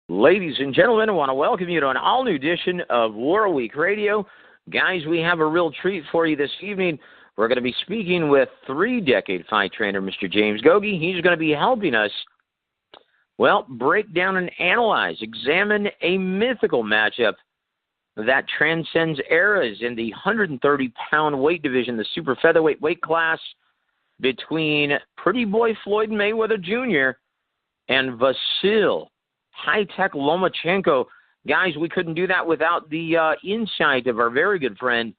Ladies and gentlemen, I want to welcome you to an all-new edition of War Week Radio. Guys, we have a real treat for you this evening. We're going to be speaking with three-decade fight trainer, Mr. James Gogue. He's going to be helping us, break down and analyze, examine a mythical matchup that transcends eras in the 130-pound weight division, the super featherweight weight class, between Pretty Boy Floyd Mayweather Jr. and Vasyl Lomachenko. Guys, we couldn't do that without the insight of our very good friend,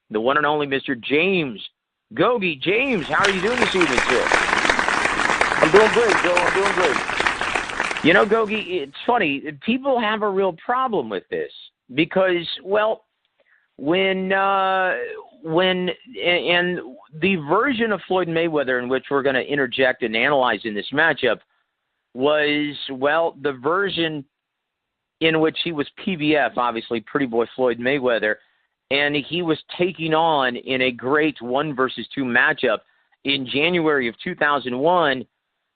the one and only Mr. James Gogue. James, how are you doing this evening, sir? I'm doing great, Joe. I'm doing great. You know, Gogue, it's funny. People have a real problem with this because, when the version of Floyd Mayweather in which we're going to interject and analyze in this matchup was, the version in which he was PBF, obviously, Pretty Boy Floyd Mayweather, and he was taking on in a great 1-versus-2 matchup in January of 2001,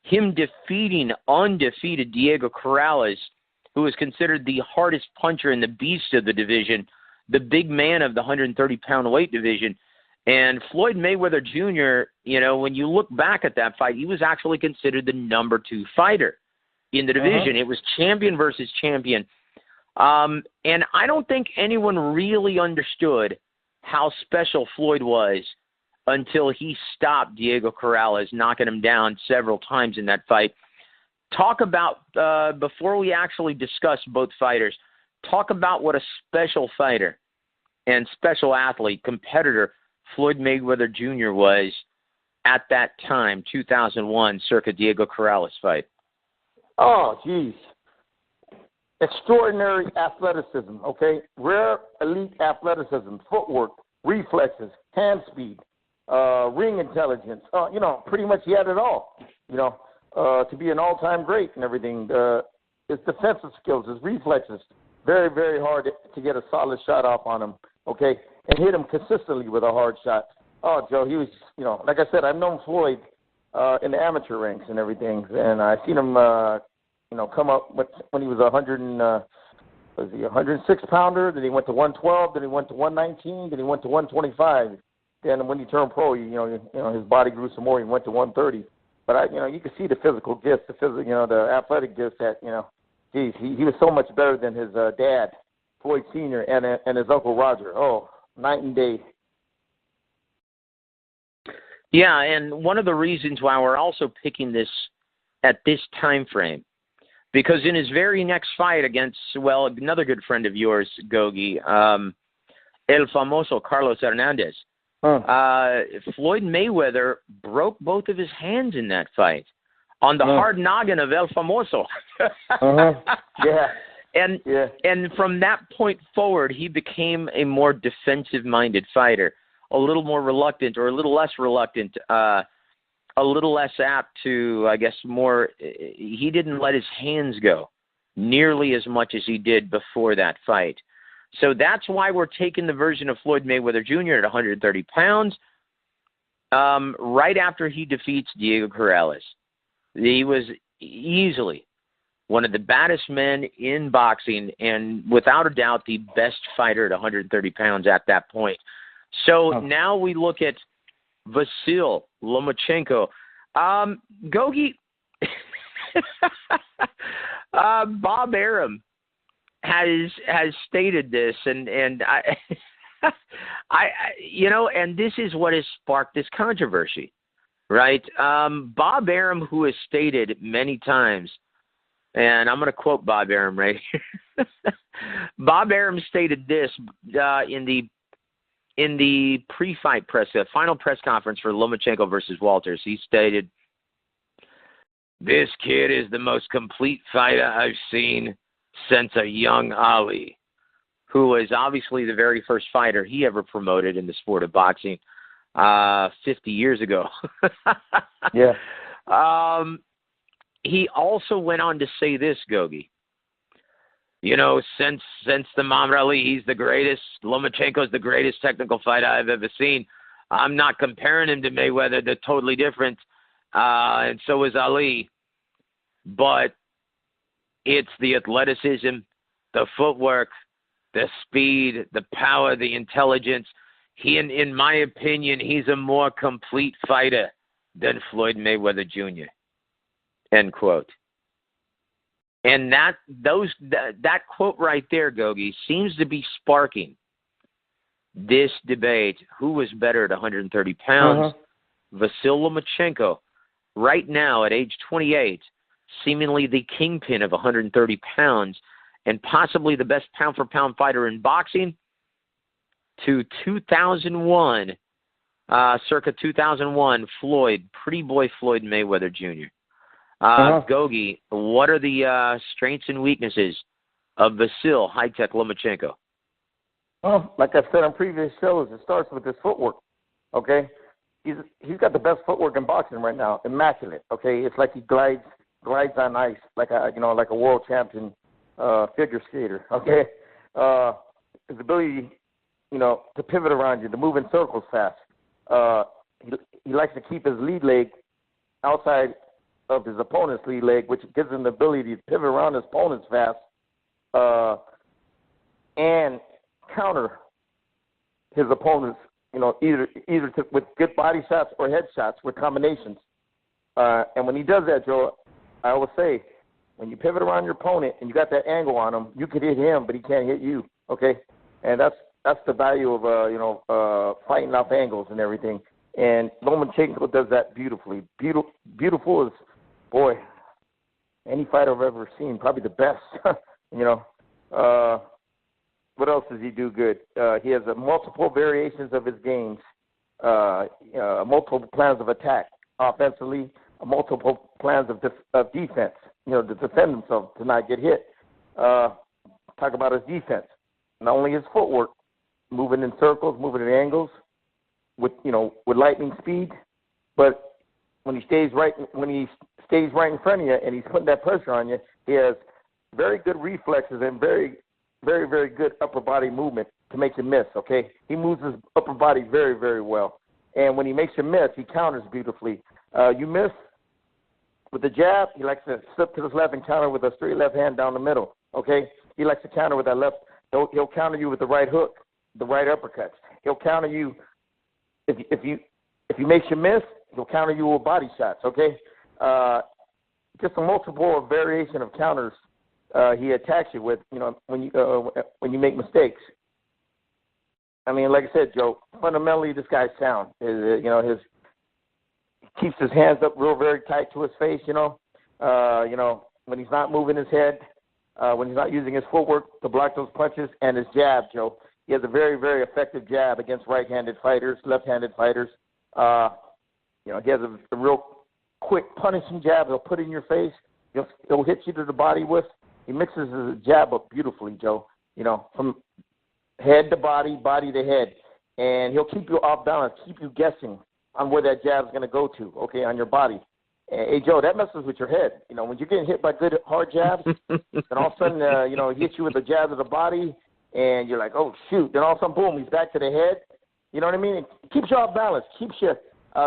him defeating undefeated Diego Corrales, who was considered the hardest puncher and the beast of the division, the big man of the 130-pound weight division. And Floyd Mayweather Jr., when you look back at that fight, he was actually considered the number 2 fighter in the division. It was champion versus champion. And I don't think anyone really understood how special Floyd was until he stopped Diego Corrales, knocking him down several times in that fight. Talk about, before we actually discuss both fighters, talk about what a special fighter and special athlete, competitor, Floyd Mayweather Jr. was at that time, 2001, circa Diego Corrales fight. Oh, geez. Extraordinary athleticism, okay? Rare elite athleticism, footwork, reflexes, hand speed, ring intelligence. Pretty much he had it all, to be an all-time great and everything. His defensive skills, his reflexes, very, very hard to get a solid shot off on him, okay? And hit him consistently with a hard shot. Oh, Joe, he was, like I said, I've known Floyd in the amateur ranks and everything, and I've seen him, come up when he was 106-pounder, then he went to 112, then he went to 119, then he went to 125. Then when he turned pro, his body grew some more. He went to 130. But you could see the physical gifts, the athletic gifts that, he was so much better than his dad, Floyd Sr., and his uncle Roger. Oh, night and day. Yeah, and one of the reasons why we're also picking this at this time frame, because in his very next fight against, another good friend of yours, Gogue, El Famoso Carlos Hernandez, Floyd Mayweather broke both of his hands in that fight on the hard noggin of El Famoso. Yeah. And from that point forward, he became a more defensive-minded fighter, a little more reluctant, or a little less reluctant, a little less apt to, I guess, more. He didn't let his hands go nearly as much as he did before that fight. So that's why we're taking the version of Floyd Mayweather Jr. at 130 pounds, right after he defeats Diego Corrales. He was easily one of the baddest men in boxing, and without a doubt the best fighter at 130 pounds at that point. So now we look at Vasyl Lomachenko. Gogue, Bob Arum has stated this, and and this is what has sparked this controversy, right? Bob Arum, who has stated many times, and I'm going to quote Bob Arum right here. Bob Arum stated this in the pre-fight final press conference for Lomachenko versus Walters. He stated, "This kid is the most complete fighter I've seen since a young Ali," who was obviously the very first fighter he ever promoted in the sport of boxing 50 years ago. Yeah. He also went on to say this, Gogue. Since the Muhammad Ali, he's the greatest. Lomachenko's the greatest technical fighter I've ever seen. I'm not comparing him to Mayweather. They're totally different. And so is Ali. But It's the athleticism, the footwork, the speed, the power, the intelligence. In my opinion, he's a more complete fighter than Floyd Mayweather Jr. End quote. And that quote right there, Gogue, seems to be sparking this debate. Who was better at 130 pounds? Vasyl Lomachenko, right now at age 28, seemingly the kingpin of 130 pounds and possibly the best pound-for-pound fighter in boxing, to 2001, circa 2001, Pretty Boy Floyd Mayweather Jr. Gogue, what are the strengths and weaknesses of Vasyl High-Tech Lomachenko? Well, like I said on previous shows, it starts with his footwork, okay? He's got the best footwork in boxing right now, immaculate, okay? It's like he glides on ice, like a world champion figure skater, okay? His ability, to pivot around you, to move in circles fast. He likes to keep his lead leg outside of his opponent's lead leg, which gives him the ability to pivot around his opponents fast and counter his opponents, either with good body shots or head shots with combinations. And when he does that, Joe, I always say, when you pivot around your opponent and you got that angle on him, you could hit him, but he can't hit you. Okay, and that's the value of fighting off angles and everything. And Lomachenko does that beautifully. Beautiful is, boy, any fighter I've ever seen, probably the best. What else does he do good? He has multiple variations of his games, multiple plans of attack offensively, multiple plans of defense, to defend himself, to not get hit. Talk about his defense. Not only his footwork, moving in circles, moving at angles, with lightning speed, but when he stays right in front of you and he's putting that pressure on you, he has very good reflexes and very, very, very good upper body movement to make you miss, okay? He moves his upper body very, very well. And when he makes you miss, he counters beautifully. You miss with the jab, he likes to slip to his left and counter with a straight left hand down the middle, okay? He likes to counter with that left. He'll counter you with the right hook, the right uppercuts. He'll counter you if he makes you miss, he'll counter you with body shots, okay? Just a multiple variation of counters he attacks you with, when you make mistakes. I mean, like I said, Joe, fundamentally this guy's sound. He keeps his hands up very tight to his face, when he's not moving his head, when he's not using his footwork to block those punches, and his jab, Joe. He has a very, very effective jab against right-handed fighters, left-handed fighters. He has a real quick punishing jab he'll put in your face. He'll hit you to the body with. He mixes his jab up beautifully, Joe, from head to body, body to head. And he'll keep you off balance, keep you guessing on where that jab's going to go to, okay, on your body. Hey, Joe, that messes with your head. When you're getting hit by good, hard jabs, and all of a sudden, he hits you with a jab to the body, and you're like, oh, shoot. Then all of a sudden, boom, he's back to the head. You know what I mean? It keeps you off balance, keeps you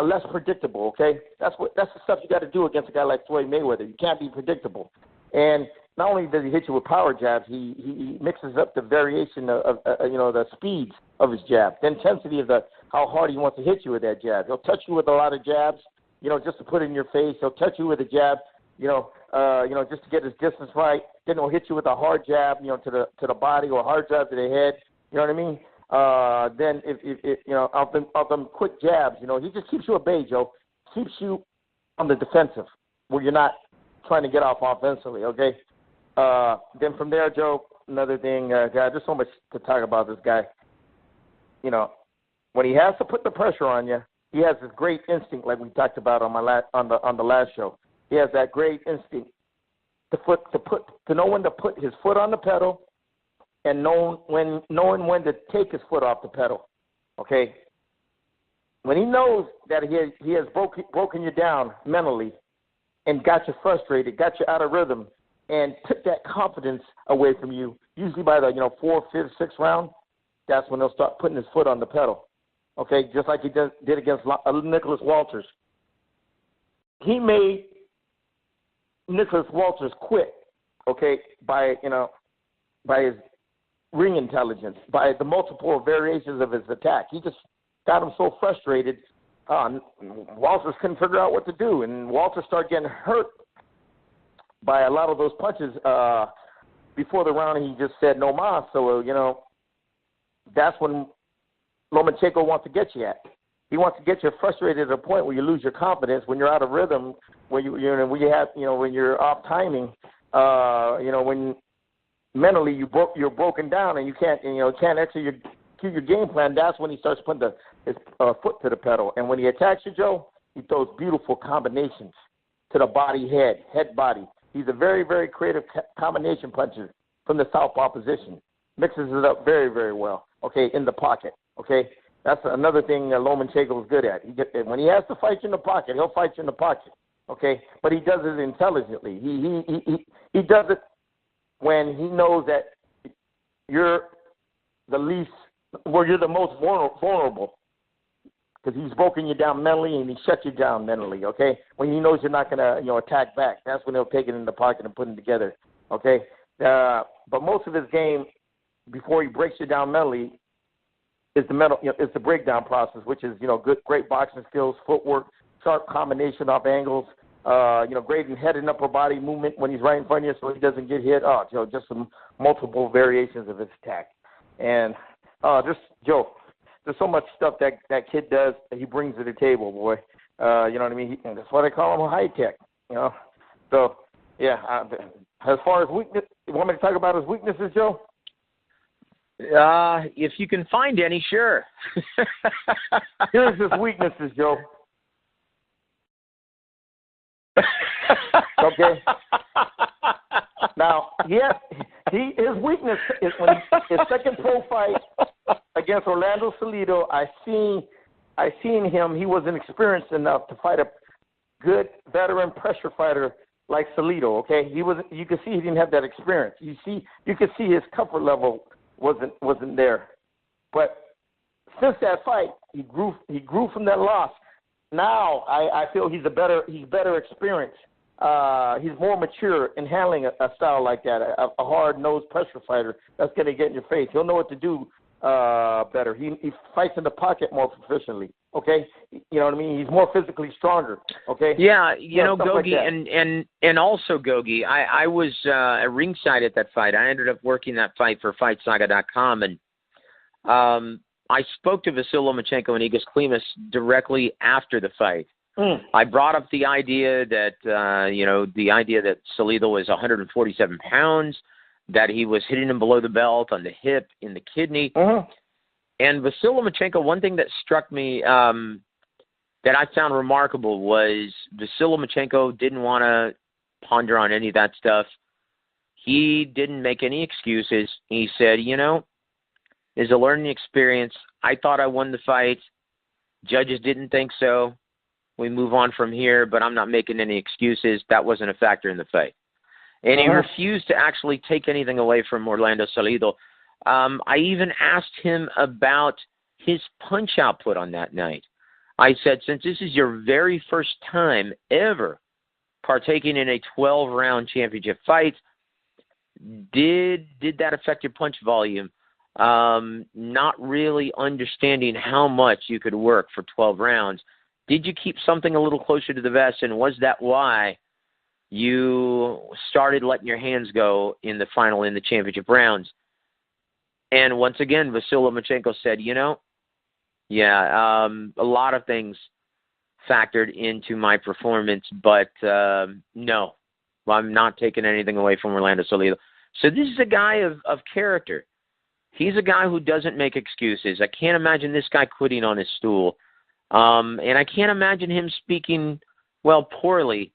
less predictable, okay? That's the stuff you got to do against a guy like Floyd Mayweather. You can't be predictable. And not only does he hit you with power jabs, he mixes up the variation of the speeds of his jab, the intensity of how hard he wants to hit you with that jab. He'll touch you with a lot of jabs, just to put it in your face. He'll touch you with a jab, just to get his distance right. Then he'll hit you with a hard jab, to the body, or a hard jab to the head. You know what I mean? Then if of them quick jabs, he just keeps you at bay, Joe. Keeps you on the defensive where you're not trying to get off offensively. Okay. Then from there, Joe, another thing, God, there's so much to talk about this guy. When he has to put the pressure on you, he has this great instinct, like we talked about on the last show. He has that great instinct to know when to put his foot on the pedal, and knowing when to take his foot off the pedal. Okay. When he knows that he has broken you down mentally, and got you frustrated, got you out of rhythm, and took that confidence away from you, usually by the 4th, 5th, 6th round, that's when he'll start putting his foot on the pedal. Okay, just like he did against Nicholas Walters. He made Nicholas Walters quit okay, by his ring intelligence, by the multiple variations of his attack. He just got him so frustrated. Walters couldn't figure out what to do, and Walter started getting hurt by a lot of those punches. Before the round, he just said no mas. So that's when Lomachenko wants to get you at. He wants to get you frustrated at a point where you lose your confidence, when you're out of rhythm, when when you're off timing, when mentally you're broken down and you can't execute your game plan. That's when he starts putting his foot to the pedal. And when he attacks you, Joe, he throws beautiful combinations to the body, head body. He's a very, very creative combination puncher from the southpaw position. Mixes it up very, very well. Okay, in the pocket. Okay, that's another thing that Lomachenko is good at. When he has to fight you in the pocket, he'll fight you in the pocket. Okay, but he does it intelligently. He does it when he knows that you're you're the most vulnerable, because he's broken you down mentally and he shuts you down mentally. Okay, when he knows you're not gonna attack back, that's when he'll take it in the pocket and put it together. Okay, but most of his game, before he breaks you down mentally, is the mental, is the breakdown process, which is great boxing skills, footwork, sharp combination off angles, great in head and upper body movement when he's right in front of you, so he doesn't get hit. Just some multiple variations of his attack, and there's so much stuff that kid does that he brings to the table, boy. You know what I mean? That's why they call him high tech. So yeah. As far as weakness, you want me to talk about his weaknesses, Joe? If you can find any, sure. Here's his weaknesses, Joe. Okay. Now, his weakness is when his second pro fight against Orlando Salido. I seen him. He wasn't experienced enough to fight a good veteran pressure fighter like Salido. Okay, you could see he didn't have that experience. You could see his comfort level wasn't there. But since that fight, he grew from that loss. Now I feel he's better experienced. He's more mature in handling a style like that, a hard-nosed pressure fighter that's going to get in your face. He'll know what to do better. He fights in the pocket more proficiently. Okay, you know what I mean. He's more physically stronger. Okay. Yeah, Gogue, like and also Gogue. I was at ringside at that fight. I ended up working that fight for FightSaga.com, and I spoke to Vasyl Lomachenko and Igor Klimas directly after the fight. I brought up the idea that Salido was 147 pounds, that he was hitting him below the belt, on the hip, in the kidney. And Vasyl Lomachenko, one thing that struck me that I found remarkable was Vasyl Lomachenko didn't want to ponder on any of that stuff. He didn't make any excuses. He said, it's a learning experience. I thought I won the fight. Judges didn't think so. We move on from here, but I'm not making any excuses. That wasn't a factor in the fight. And he refused to actually take anything away from Orlando Salido. I even asked him about his punch output on that night. I said, since this is your very first time ever partaking in a 12-round championship fight, did that affect your punch volume? Not really understanding how much you could work for 12 rounds. Did you keep something a little closer to the vest, and was that why you started letting your hands go in the championship rounds? And once again, Vasyl Lomachenko said, a lot of things factored into my performance, but no, I'm not taking anything away from Orlando Salido. So this is a guy of character. He's a guy who doesn't make excuses. I can't imagine this guy quitting on his stool. And I can't imagine him speaking, poorly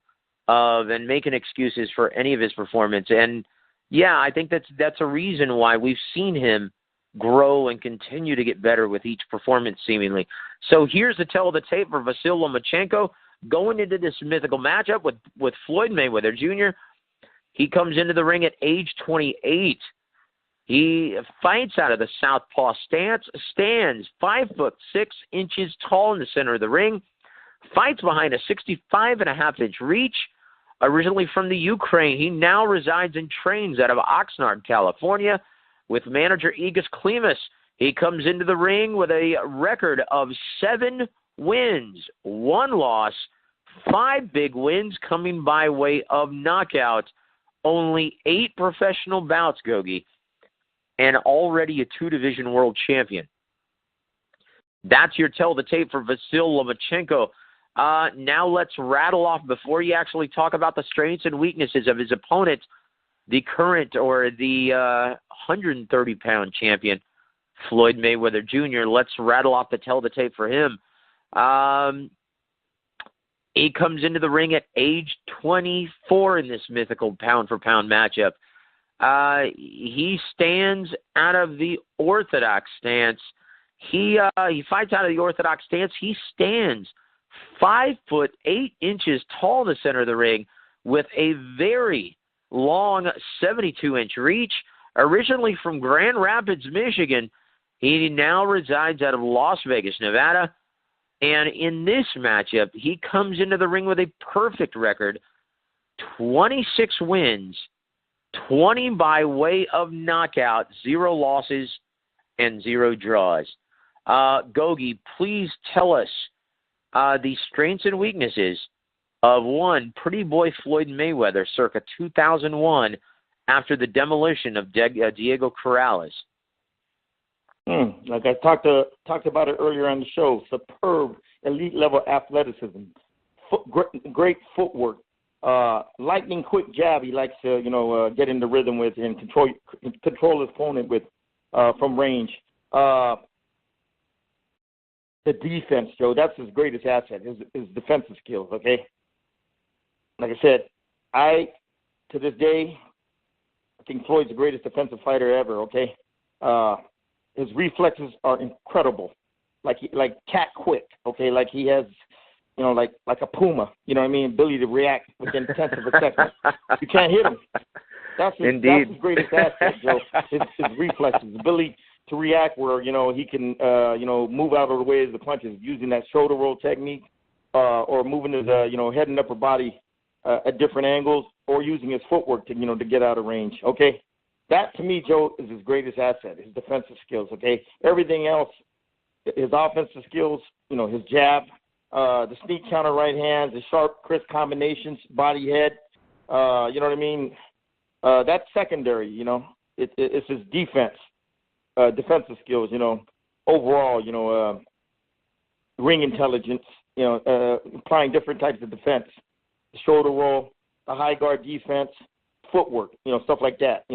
and making excuses for any of his performance. And, yeah, I think that's a reason why we've seen him grow and continue to get better with each performance, seemingly. So here's the tell of the tape for Vasyl Lomachenko going into this mythical matchup with Floyd Mayweather Jr. He comes into the ring at age 28. He fights out of the southpaw stance, stands 5'6" tall in the center of the ring, fights behind a 65.5-inch reach, Originally from the Ukraine, he now resides and trains out of Oxnard, California, with manager Igis Klimas. He comes into the ring with a record of 7 wins, 1 loss, 5 big wins coming by way of knockout, only 8 professional bouts, Gogi, and already a 2-division world champion. That's your tell the tape for Vasyl Lomachenko. Now let's rattle off, before you actually talk about the strengths and weaknesses of his opponent, the current or the 130-pound champion, Floyd Mayweather Jr. Let's rattle off the tell the tape for him. He comes into the ring at age 24 in this mythical pound-for-pound matchup. He stands out of the orthodox stance. He fights out of the orthodox stance. He stands 5 foot 8 inches tall in the center of the ring with a very long 72-inch reach. Originally from Grand Rapids, Michigan, he now resides out of Las Vegas, Nevada. And in this matchup, he comes into the ring with a perfect record, 26 wins, 20 by way of knockout, 0 losses, and 0 draws. Gogi, please tell us the strengths and weaknesses of one Pretty Boy Floyd Mayweather circa 2001 after the demolition of Diego Corrales. Like I talked about it earlier on the show, superb elite-level athleticism, great footwork, lightning quick jab he likes to get in the rhythm with and control his opponent with from range. The defense, Joe, that's his greatest asset, his defensive skills, okay? Like I said, to this day, I think Floyd's the greatest defensive fighter ever, okay? His reflexes are incredible, like cat quick, okay? Like he has, like a puma, you know what I mean? Ability to react within tenths of a second. You can't hit him. That's his greatest asset, Joe. His reflexes, ability to react where, he can, move out of the way of the punches using that shoulder roll technique, or moving his, head and upper body at different angles, or using his footwork to, to get out of range, okay? That, to me, Joe, is his greatest asset, his defensive skills, okay? Everything else, his offensive skills, his jab, the sneak counter right hands, the sharp, crisp combinations, body head, you know what I mean? That's secondary, it's his defense. Defensive skills, overall, ring intelligence, applying different types of defense, the shoulder roll, the high guard defense, footwork, stuff like that,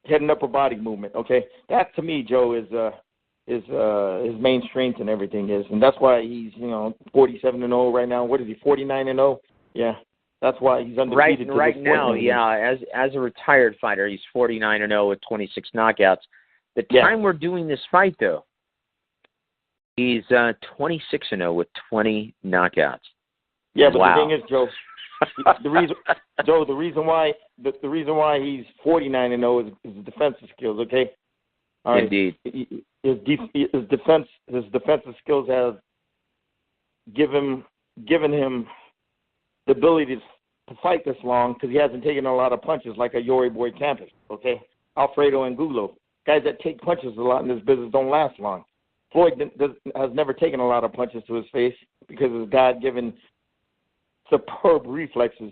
head and upper body movement, okay? That, to me, Joe, is his main strength and everything is, and that's why he's, 47-0 right now. What is he, 49-0? Yeah, that's why he's undefeated. Right now, yeah, as a retired fighter, he's 49-0 with 26 knockouts. The time we're doing this fight, though, he's 26-0 with 20 knockouts. Yeah, but wow. The thing is, Joe, the reason why he's 49-0 is his defensive skills. Okay. All right. Indeed. His defensive skills have given him the ability to fight this long because he hasn't taken a lot of punches like a Yori Boy Campus. Okay. Alfredo Angulo. Guys that take punches a lot in this business don't last long. Floyd has never taken a lot of punches to his face because of his God-given superb reflexes,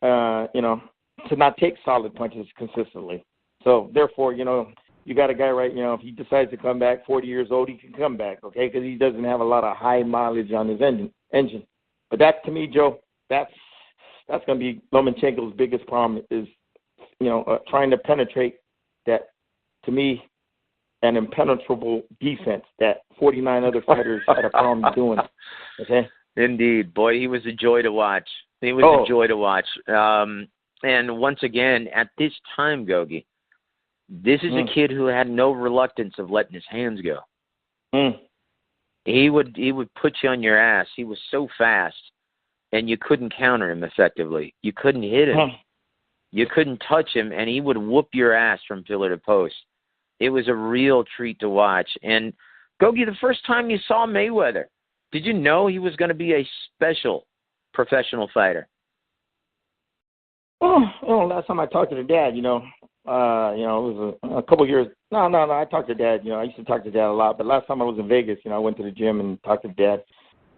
to not take solid punches consistently. So, therefore, you got a guy if he decides to come back 40 years old, he can come back, okay, because he doesn't have a lot of high mileage on his engine. But that, to me, Joe, that's going to be Lomachenko's biggest problem is, trying to penetrate that, to me, an impenetrable defense that 49 other fighters had a problem doing. Okay. Indeed, boy, he was a joy to watch. He was a joy to watch. And once again, at this time, Gogi, this is a kid who had no reluctance of letting his hands go. He would put you on your ass. He was so fast, and you couldn't counter him effectively. You couldn't hit him. You couldn't touch him, and he would whoop your ass from pillar to post. It was a real treat to watch. And, Gogi, the first time you saw Mayweather, did you know he was going to be a special professional fighter? Well, last time I talked to the dad, it was a couple years. No, I talked to Dad. I used to talk to Dad a lot. But last time I was in Vegas, I went to the gym and talked to Dad.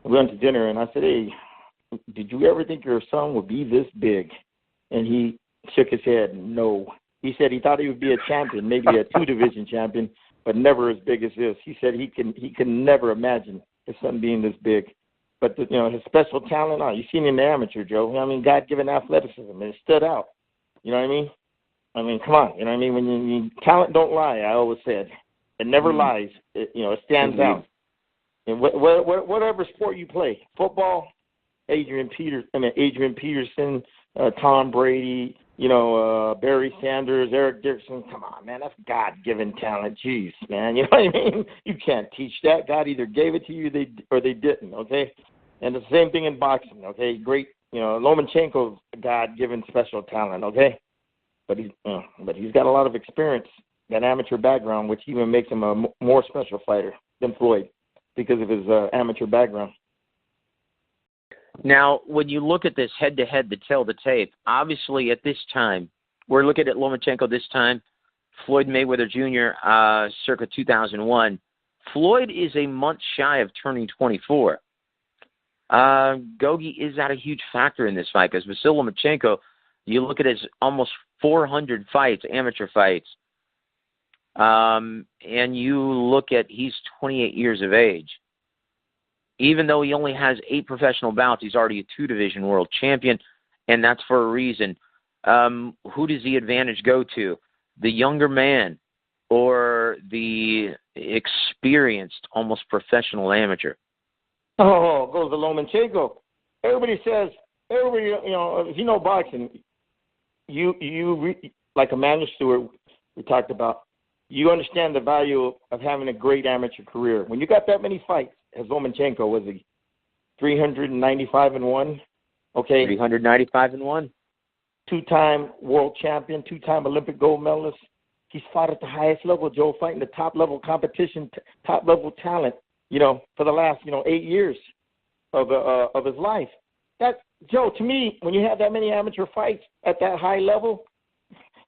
We went to dinner, and I said, hey, did you ever think your son would be this big? And he shook his head, no. He said he thought he would be a champion, maybe a 2-division champion, but never as big as this. He said he can never imagine his son being this big. But, his special talent, you seen him in the amateur, Joe. I mean, God-given athleticism, and it stood out. You know what I mean? I mean, come on. You know what I mean? When talent don't lie, I always said. It never lies. It stands out. And whatever sport you play, football, Adrian Peterson, Tom Brady, Barry Sanders, Eric Dickerson. Come on, man, that's God-given talent. Jeez, man, you know what I mean? You can't teach that. God either gave it to you or they didn't, okay? And the same thing in boxing, okay? Great, Lomachenko's God-given special talent, okay? But he's got a lot of experience, that amateur background, which even makes him a more special fighter than Floyd because of his amateur background. Now, when you look at this head-to-head, the tail-to-tape, obviously at this time, we're looking at Lomachenko this time, Floyd Mayweather Jr., circa 2001. Floyd is a month shy of turning 24. Gogue is not a huge factor in this fight because Vasyl Lomachenko, you look at his almost 400 fights, amateur fights, and you look at he's 28 years of age. Even though he only has 8 professional bouts, he's already a 2-division world champion, and that's for a reason. Who does the advantage go to? The younger man or the experienced, almost professional amateur? Oh, it goes to Lomachenko. Everybody says, if you know boxing, like Emmanuel Stewart we talked about, you understand the value of having a great amateur career. When you got that many fights, as Lomachenko, was he 395-1? Okay. 395-1. 2-time world champion, 2-time Olympic gold medalist. He's fought at the highest level, Joe, fighting the top-level competition, top-level talent, for the last, 8 years of his life. That, Joe, to me, when you have that many amateur fights at that high level,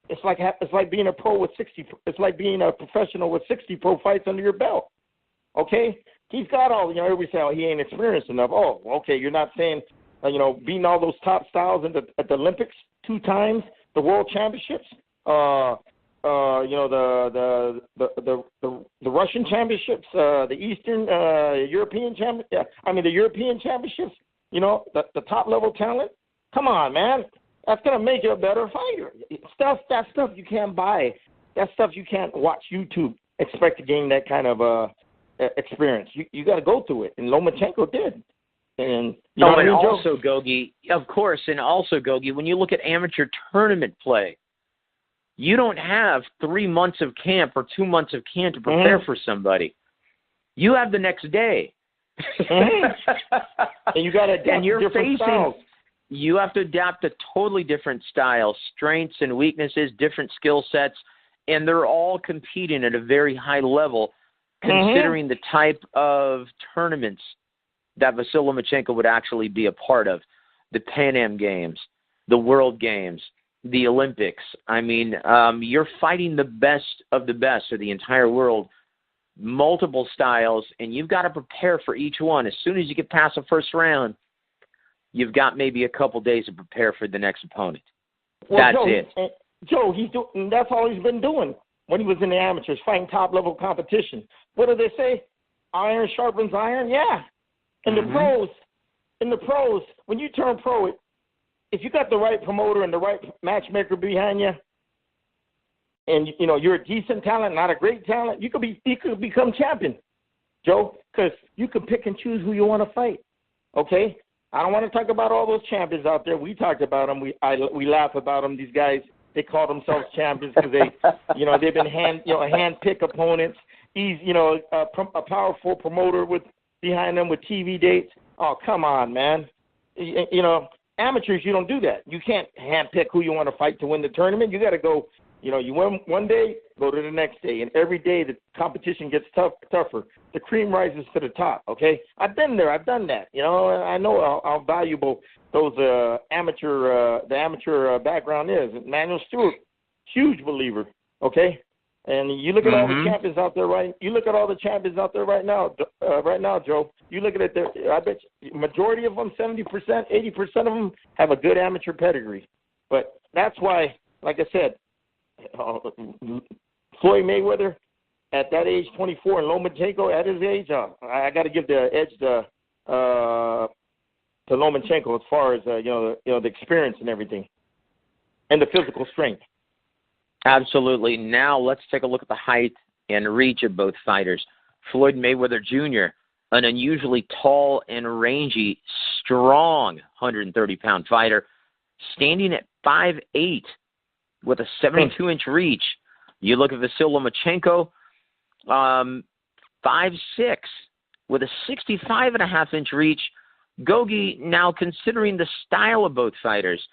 it's like being a pro with 60. It's like being a professional with 60 pro fights under your belt. Okay, he's got all. Everybody say, "Oh, he ain't experienced enough." Oh, okay, you're not saying, beating all those top styles at the Olympics 2 times, the World Championships, the Russian Championships, the Eastern European the European Championships. The top level talent. Come on, man. That's going to make you a better fighter. That stuff you can't buy. That stuff you can't watch YouTube, expect to gain that kind of experience. You got to go through it, and Lomachenko did. And also, Gogue, of course, and also, Gogue, when you look at amateur tournament play, you don't have 3 months of camp or 2 months of camp to prepare for somebody. You have the next day. And you got to adapt to different styles. You have to adapt to totally different styles, strengths and weaknesses, different skill sets, and they're all competing at a very high level, considering the type of tournaments that Vasyl Lomachenko would actually be a part of. The Pan Am Games, the World Games, the Olympics. I mean, you're fighting the best of the best of the entire world, multiple styles, and you've got to prepare for each one. As soon as you get past the first round, you've got maybe a couple days to prepare for the next opponent. That's it. Joe, that's all he's been doing when he was in the amateurs, fighting top-level competition. What do they say? Iron sharpens iron? Yeah. In the pros, when you turn pro, if you got the right promoter and the right matchmaker behind you, and you're a decent talent, not a great talent, you could become champion, Joe, because you can pick and choose who you want to fight. Okay. I don't want to talk about all those champions out there. We talked about them. We laugh about them. These guys, they call themselves champions because they've been hand-pick opponents. He's a powerful promoter behind them with TV dates. Oh, come on, man. Amateurs, you don't do that. You can't hand-pick who you want to fight to win the tournament. You got to go. You win one day, go to the next day, and every day the competition gets tougher. The cream rises to the top. Okay, I've been there. I've done that. I know how valuable the amateur background is. Manuel Stewart, huge believer. Okay, and you look at all the champions out there right. You look at all the champions out there right now. Joe. You look at it. I bet majority of them, 70%, 80% of them have a good amateur pedigree. But that's why, like I said, Floyd Mayweather at that age, 24, and Lomachenko at his age, I got to give the edge to Lomachenko as far as the experience and everything, and the physical strength. Absolutely. Now let's take a look at the height and reach of both fighters. Floyd Mayweather Jr., an unusually tall and rangy, strong 130-pound fighter, standing at 5'8", with a 72-inch reach. You look at Vasyl Lomachenko, 5'6", with a 65.5-inch reach. Gogue, now considering the style of both fighters,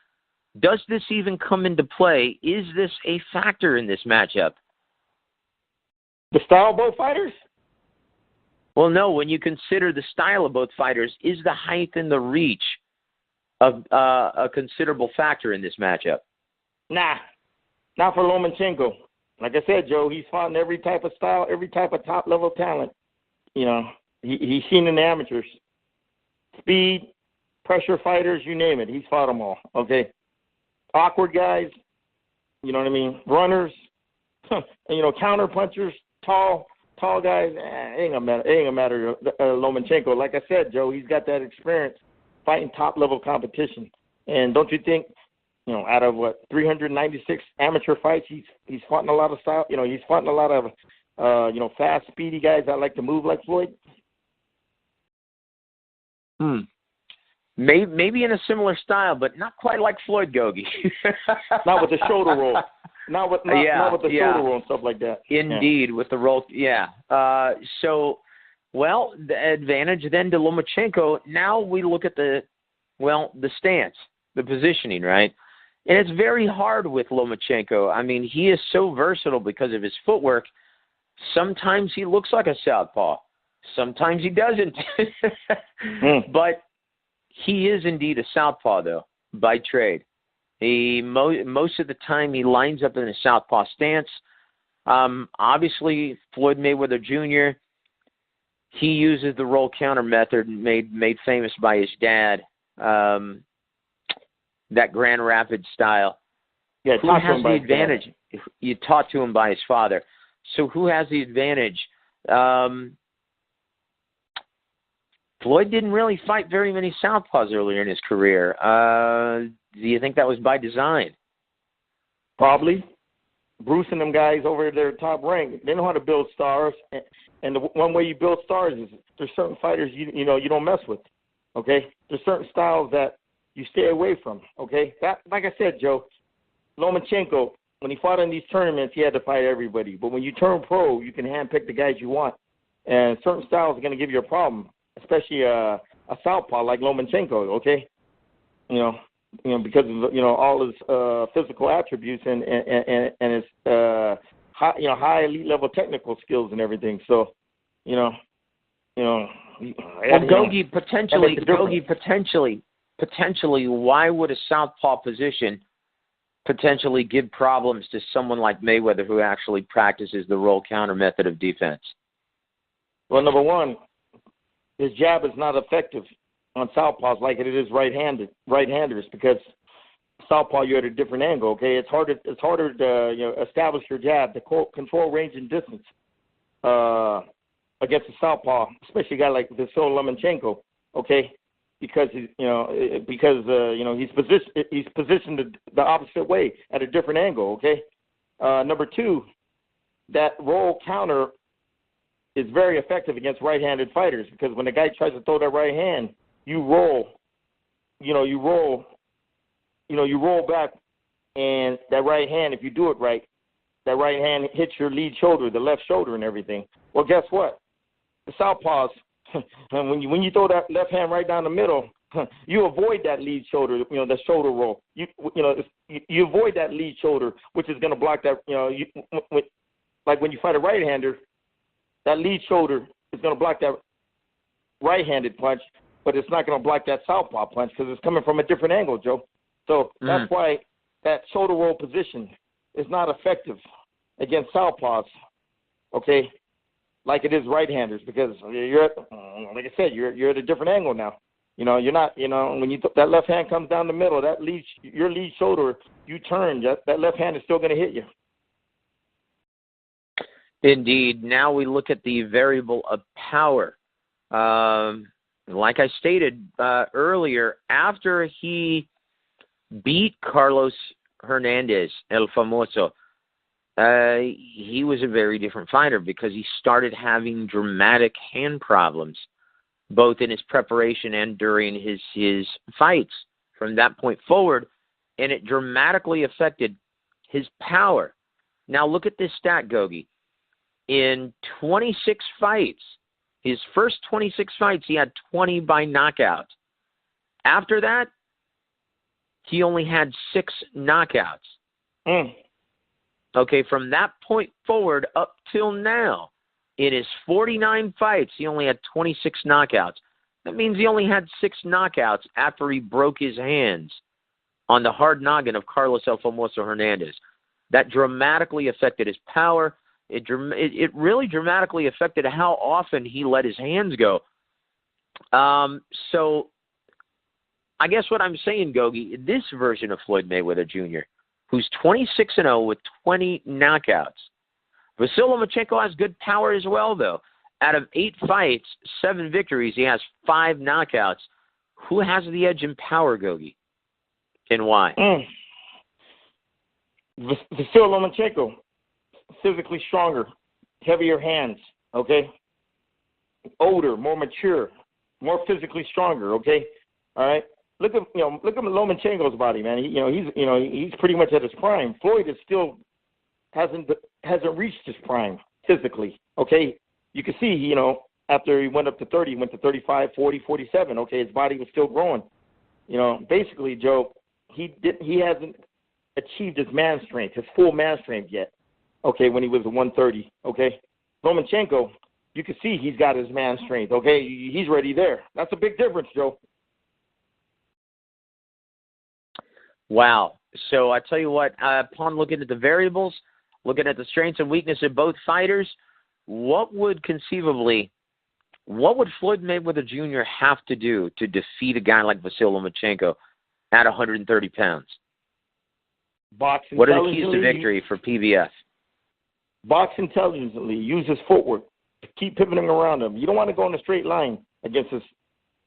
does this even come into play? Is this a factor in this matchup? The style of both fighters? Well, no. When you consider the style of both fighters, is the height and the reach a considerable factor in this matchup? Nah, not for Lomachenko. Like I said, Joe, he's fought in every type of style, every type of top-level talent. He's seen in the amateurs. Speed, pressure fighters, you name it. He's fought them all, okay? Awkward guys, you know what I mean? Runners, counter punchers, tall guys. It ain't gonna matter. Lomachenko, like I said, Joe, he's got that experience fighting top-level competition. And don't you think, out of 396 amateur fights, he's fought in a lot of style. He's fought in a lot of fast, speedy guys that like to move like Floyd. Maybe in a similar style, but not quite like Floyd Gogue. Not with the shoulder roll. Not with the shoulder roll and stuff like that. Indeed, with the roll. Yeah. The advantage then to Lomachenko. Now we look at the stance, the positioning, right? And it's very hard with Lomachenko. I mean, he is so versatile because of his footwork. Sometimes he looks like a southpaw. Sometimes he doesn't. But he is indeed a southpaw, though, by trade. Most of the time he lines up in a southpaw stance. Obviously, Floyd Mayweather Jr., he uses the roll counter method made famous by his dad, that Grand Rapids style. Yeah, who has the advantage? You taught to him by his father. So who has the advantage? Floyd didn't really fight very many southpaws earlier in his career. Do you think that was by design? Probably. Bruce and them guys over their top rank, they know how to build stars. And the one way you build stars is there's certain fighters you don't mess with. Okay? There's certain styles that you stay away from. Okay? That, like I said, Joe, Lomachenko, when he fought in these tournaments, he had to fight everybody. But when you turn pro, you can handpick the guys you want. And certain styles are going to give you a problem, especially a southpaw like Lomachenko, okay? Because of all his physical attributes and his high elite level technical skills and everything. So, Gogue potentially, why would a southpaw position potentially give problems to someone like Mayweather who actually practices the roll counter method of defense? Well, number one, his jab is not effective on southpaws like it is right-handers, because southpaw you're at a different angle. Okay, it's harder to establish your jab, to control range and distance against a southpaw, especially a guy like Vasyl Lomachenko. Okay, because he's positioned the opposite way at a different angle. Okay, number two, that roll counter is very effective against right-handed fighters, because when the guy tries to throw that right hand, you roll back, and that right hand, if you do it right, that right hand hits your lead shoulder, the left shoulder and everything. Well, guess what? The southpaws, when you throw that left hand right down the middle, you avoid that lead shoulder, the shoulder roll. You avoid that lead shoulder, which is going to block that, like when you fight a right-hander, that lead shoulder is going to block that right-handed punch, but it's not going to block that southpaw punch because it's coming from a different angle, Joe. So that's why that shoulder roll position is not effective against southpaws, okay, like it is right-handers, because you're at, like I said, you're at a different angle now. You know, you're not, you know, when that left hand comes down the middle, your lead shoulder, you turn, that left hand is still going to hit you. Indeed. Now we look at the variable of power. Like I stated earlier, after he beat Carlos Hernandez, El Famoso, he was a very different fighter because he started having dramatic hand problems, both in his preparation and during his fights from that point forward, and it dramatically affected his power. Now look at this stat, Gogue. In 26 fights, his first 26 fights, he had 20 by knockout. After that, he only had 6 knockouts. Okay, from that point forward up till now, in his 49 fights, he only had 26 knockouts. That means he only had 6 knockouts after he broke his hands on the hard noggin of Carlos El Famoso Hernandez. That dramatically affected his power. It really dramatically affected how often he let his hands go. So I guess what I'm saying, Gogue, this version of Floyd Mayweather Jr., who's 26-0 with 20 knockouts. Vasyl Lomachenko has good power as well, though. Out of 8 fights, 7 victories, he has 5 knockouts. Who has the edge in power, Gogue, and why? Vasyl Lomachenko, physically stronger, heavier hands, okay? Older, more mature, more physically stronger, okay? All right? Look at Lomachenko's body, man. He's pretty much at his prime. Floyd is still hasn't reached his prime physically. Okay, you can see, after he went up to 30, he went to 35, 40, 47. Okay, his body was still growing. Basically, Joe, he hasn't achieved his man strength, his full man strength yet. Okay, when he was at 130. Okay, Lomachenko, you can see he's got his man strength. Okay, he's ready there. That's a big difference, Joe. Wow. So I tell you what, upon looking at the variables, looking at the strengths and weaknesses of both fighters, what would Floyd Mayweather Jr. have to do to defeat a guy like Vasyl Lomachenko at 130 pounds? Box what are the keys to victory for PBF? Box intelligently, use his footwork, keep pivoting around him. You don't want to go in a straight line against this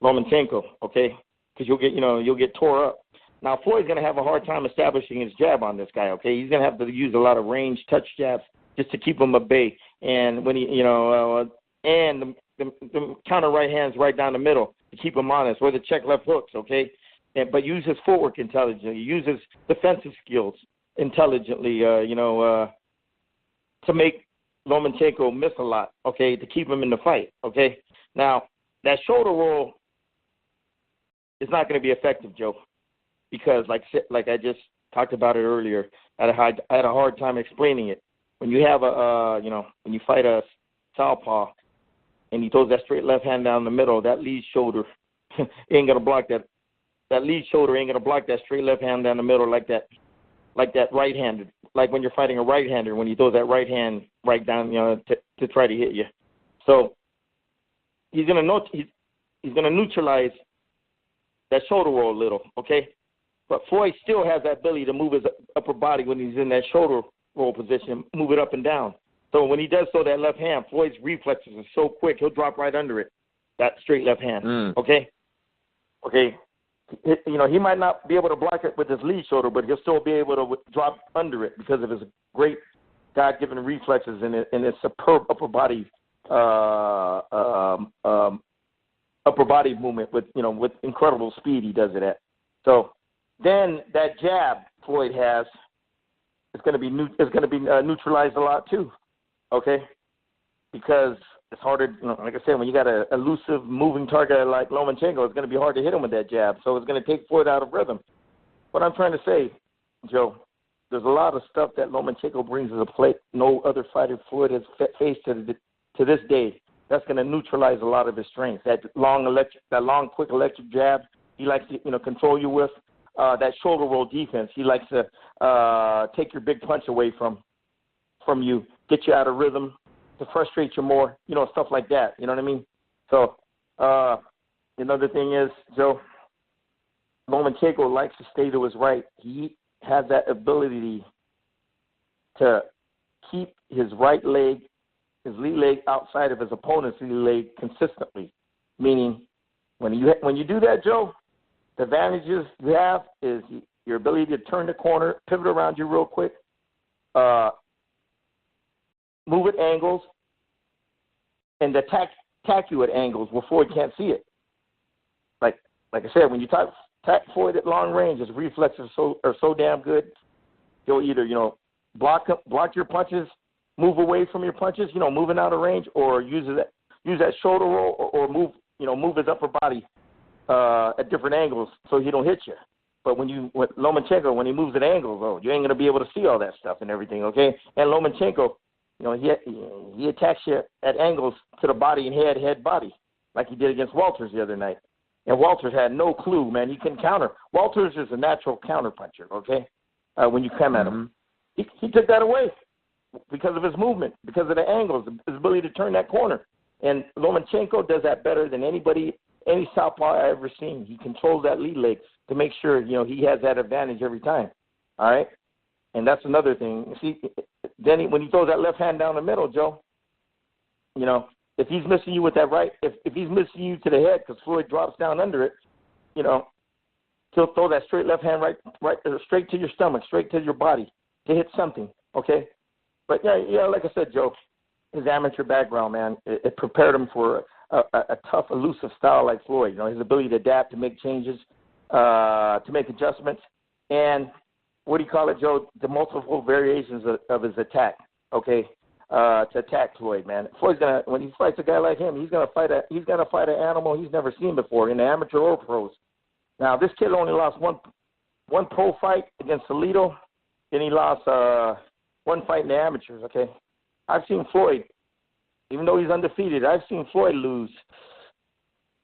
Lomachenko, okay? Because you'll get tore up. Now, Floyd's going to have a hard time establishing his jab on this guy, okay? He's going to have to use a lot of range touch jabs just to keep him at bay. And when and the counter right hands right down the middle to keep him honest, or the check left hooks, okay? But use his footwork intelligently. Use his defensive skills intelligently, to make Lomachenko miss a lot, okay, to keep him in the fight, okay? Now, that shoulder roll is not going to be effective, Joe. Because, like I just talked about it earlier, I had a hard time explaining it. When you have when you fight a southpaw and he throws that straight left hand down the middle, that lead shoulder ain't gonna block that. That lead shoulder ain't gonna block that straight left hand down the middle like that right-handed. Like when you're fighting a right-hander, when he throws that right hand right down, to try to hit you. So he's gonna neutralize that shoulder roll a little, okay? But Floyd still has that ability to move his upper body when he's in that shoulder roll position, move it up and down. So when he does throw that left hand, Floyd's reflexes are so quick, he'll drop right under it, that straight left hand, okay? Okay, he might not be able to block it with his lead shoulder, but he'll still be able to drop under it because of his great God-given reflexes and his superb upper body movement with incredible speed he does it at. So then that jab Floyd has is going to be neutralized a lot too, okay? Because it's harder, like I said, when you got an elusive moving target like Lomachenko, it's going to be hard to hit him with that jab. So it's going to take Floyd out of rhythm. What I'm trying to say, Joe, there's a lot of stuff that Lomachenko brings to the plate no other fighter Floyd has faced to this day. that's going to neutralize a lot of his strengths. That long, quick electric jab, he likes to, control you with. That shoulder roll defense, he likes to take your big punch away from you, get you out of rhythm, to frustrate you more, stuff like that. You know what I mean? So another thing is, Joe, Lomachenko likes to stay to his right. He has that ability to keep his right leg, his lead leg, outside of his opponent's lead leg consistently. Meaning, when you do that, Joe, the advantages you have is your ability to turn the corner, pivot around you real quick, move at angles, and attack you at angles where Floyd can't see it. Like I said, when you attack Floyd at long range, his reflexes are so damn good. He'll either block your punches, move away from your punches, moving out of range, or use that shoulder roll, or move his upper body at different angles so he don't hit you. But with Lomachenko, when he moves at angles, you ain't gonna be able to see all that stuff and everything, okay? And Lomachenko, he attacks you at angles to the body and head body, like he did against Walters the other night. And Walters had no clue, man. He couldn't counter. Walters is a natural counter puncher, okay? When you come at him, he took that away because of his movement, because of the angles, his ability to turn that corner. And Lomachenko does that better than any southpaw I've ever seen. He controls that lead leg to make sure, he has that advantage every time. All right? And that's another thing. You see, then when he throws that left hand down the middle, Joe, if he's missing you with that right, if he's missing you to the head because Floyd drops down under it, he'll throw that straight left hand right straight to your stomach, straight to your body to hit something, okay? But, yeah, like I said, Joe, his amateur background, man, it prepared him for a tough, elusive style like Floyd. His ability to adapt, to make changes, to make adjustments, and what do you call it, Joe? The multiple variations of his attack, okay? To attack Floyd, man. Floyd's when he fights a guy like him, he's gonna fight an animal he's never seen before in the amateur or pros. Now, this kid only lost one pro fight against Toledo, and he lost one fight in the amateurs. Okay, I've seen Floyd, even though he's undefeated, I've seen Floyd lose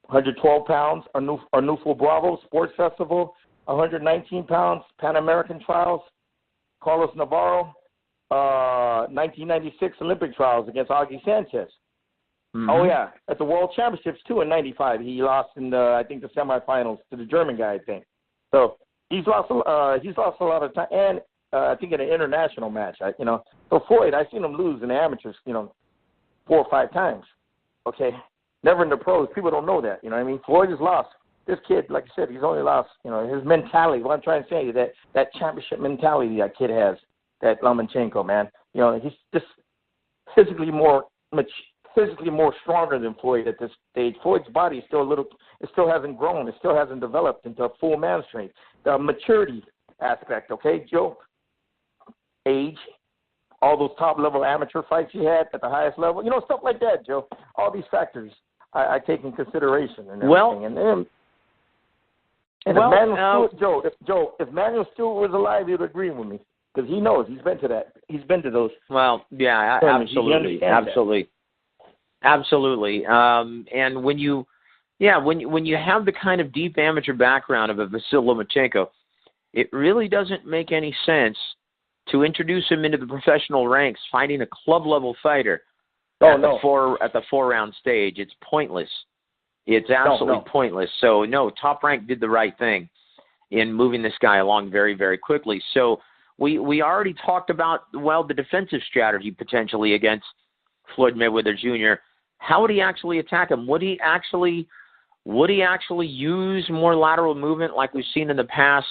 112 pounds, Arnulfo Bravo Sports Festival, 119 pounds, Pan American Trials, Carlos Navarro, 1996 Olympic Trials against Augie Sanchez. Mm-hmm. Oh, yeah, at the World Championships, too, in 95. He lost in, I think, the semifinals to the German guy, I think. So he's lost a lot of time, and I think in an international match, So Floyd, I've seen him lose in the amateurs, 4 or 5 times, okay? Never in the pros. People don't know that, Floyd has lost. This kid, like I said, he's only lost, his mentality. What I'm trying to say is that championship mentality that kid has, that Lomachenko, man. He's just physically more stronger than Floyd at this stage. Floyd's body is still hasn't grown. It still hasn't developed into a full man strength. The maturity aspect, okay, Joe? Age, all those top-level amateur fights he had at the highest level, stuff like that, Joe. All these factors I take in consideration and everything. Well, if Manuel Stewart was alive, he would agree with me. Because he knows, he's been to that. He's been to those. Well, yeah, absolutely. And when you have the kind of deep amateur background of a Vasyl Lomachenko, it really doesn't make any sense to introduce him into the professional ranks fighting a club-level fighter at the 4-round stage. It's pointless. It's absolutely pointless. So, no, Top Rank did the right thing in moving this guy along very, very quickly. So, we already talked about, the defensive strategy potentially against Floyd Mayweather Jr. How would he actually attack him? Would he actually use more lateral movement like we've seen in the past?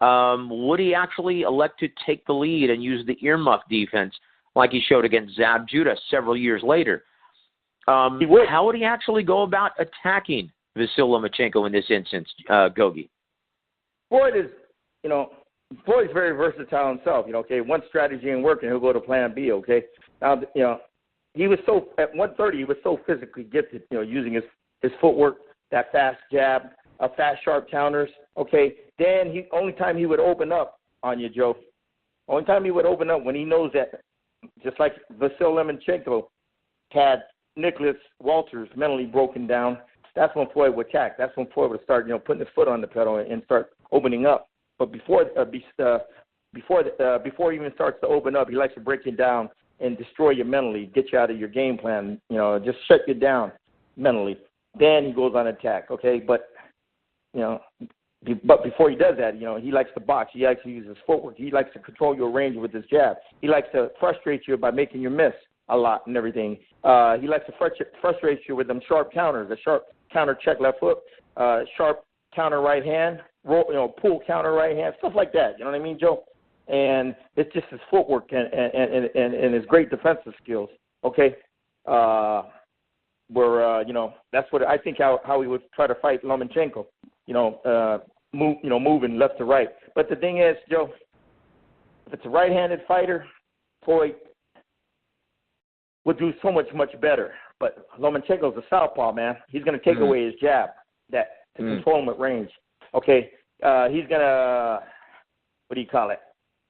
Would he actually elect to take the lead and use the earmuff defense like he showed against Zab Judah several years later? How would he actually go about attacking Vasyl Lomachenko in this instance, Gogue? Floyd is, Floyd's very versatile himself, okay. One strategy ain't working, he'll go to plan B, okay. Now, he was at 130, he was so physically gifted, using his footwork, that fast jab, fast, sharp counters, okay. Then only time he would open up on you, Joe, only time he would open up when he knows that, just like Vasyl Lomachenko had Nicholas Walters mentally broken down, that's when Floyd would attack. That's when Floyd would start, putting his foot on the pedal and start opening up. But before he even starts to open up, he likes to break you down and destroy you mentally, get you out of your game plan, just shut you down mentally. Then he goes on attack, okay? But before he does that, he likes to box. He likes to use his footwork. He likes to control your range with his jab. He likes to frustrate you by making you miss a lot and everything. He likes to frustrate you with them sharp counters, the sharp counter check left hook, sharp counter right hand, pull counter right hand, stuff like that. You know what I mean, Joe? And it's just his footwork and his great defensive skills. Okay, that's what I think how he would try to fight Lomachenko. Moving left to right. But the thing is, Joe, if it's a right-handed fighter, Floyd would do so much better. But Lomachenko's a southpaw, man. He's going to take away his jab to control him at range. Okay, he's going to,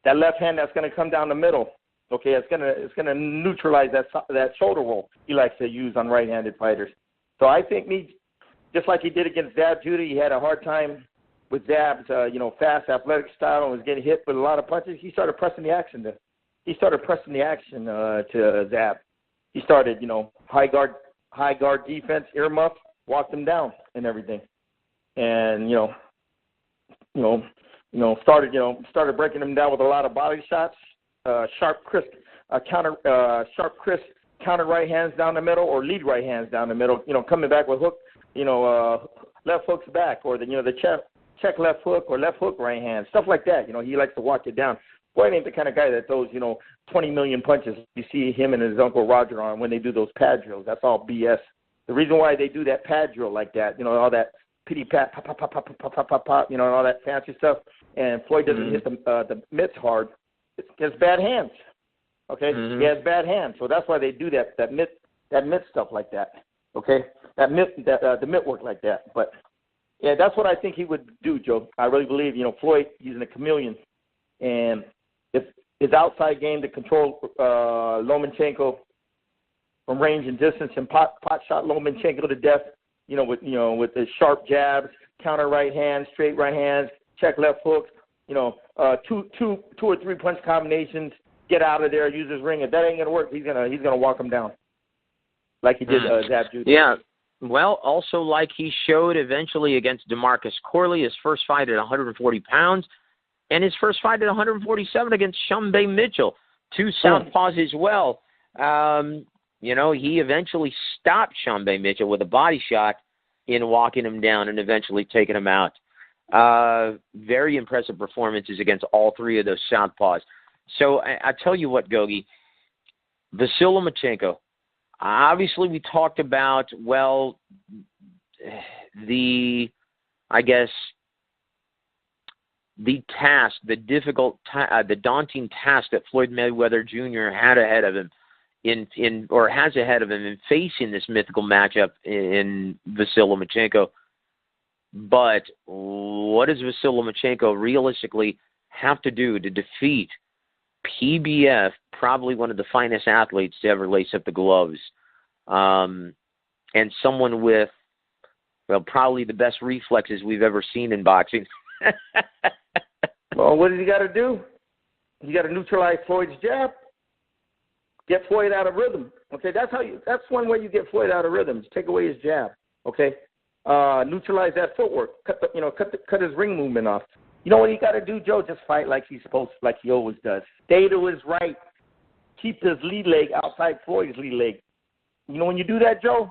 that left hand that's going to come down the middle. Okay, it's going to neutralize that shoulder roll he likes to use on right-handed fighters. So I think just like he did against Zab Judah, he had a hard time with Zab's, fast, athletic style and was getting hit with a lot of punches. He started pressing the action to Zab. He started, high guard defense, earmuff, walked him down and everything, and started breaking him down with a lot of body shots, sharp, crisp counter right hands down the middle or lead right hands down the middle. Coming back with hook, left hooks back or the check left hook or left hook right hand, stuff like that. He likes to walk it down. Floyd ain't the kind of guy that throws, 20 million punches. You see him and his Uncle Roger on when they do those pad drills. That's all BS. The reason why they do that pad drill like that, all that pity pat, pop, pop, pop, pop, pop, pop, pop, pop, and all that fancy stuff, and Floyd doesn't hit the mitts hard. He has bad hands. Okay, he has bad hands, so that's why they do that mitt stuff like that. Okay, the mitt work like that. But yeah, that's what I think he would do, Joe. I really believe, Floyd, he's a chameleon, and if his outside game to control Lomachenko from range and distance and pot shot Lomachenko to death, with the sharp jabs, counter right hands, straight right hands, check left hooks, two or three punch combinations, get out of there, use his ring. If that ain't gonna work, he's gonna walk him down like he did Zab Judah. Yeah. Well, also like he showed eventually against DeMarcus Corley, his first fight at 140 pounds, and his first fight at 147 against Shumbay Mitchell, two southpaws as well. He eventually stopped Shumbay Mitchell with a body shot in walking him down and eventually taking him out. Very impressive performances against all three of those southpaws. So I tell you what, Gogue, Vasyl Lomachenko, obviously we talked about, the task, the difficult, the daunting task that Floyd Mayweather Jr. had ahead of him has ahead of him in facing this mythical matchup in Vasyl Lomachenko. But what does Vasyl Lomachenko realistically have to do to defeat PBF, probably one of the finest athletes to ever lace up the gloves, and someone with, probably the best reflexes we've ever seen in boxing? Well, what does he got to do? He got to neutralize Floyd's jab, get Floyd out of rhythm. Okay, that's one way you get Floyd out of rhythm. Just take away his jab. Okay, neutralize that footwork. Cut his ring movement off. You know what he got to do, Joe? Just fight like he's supposed to, like he always does. Stay to his right. Keep his lead leg outside Floyd's lead leg. When you do that, Joe,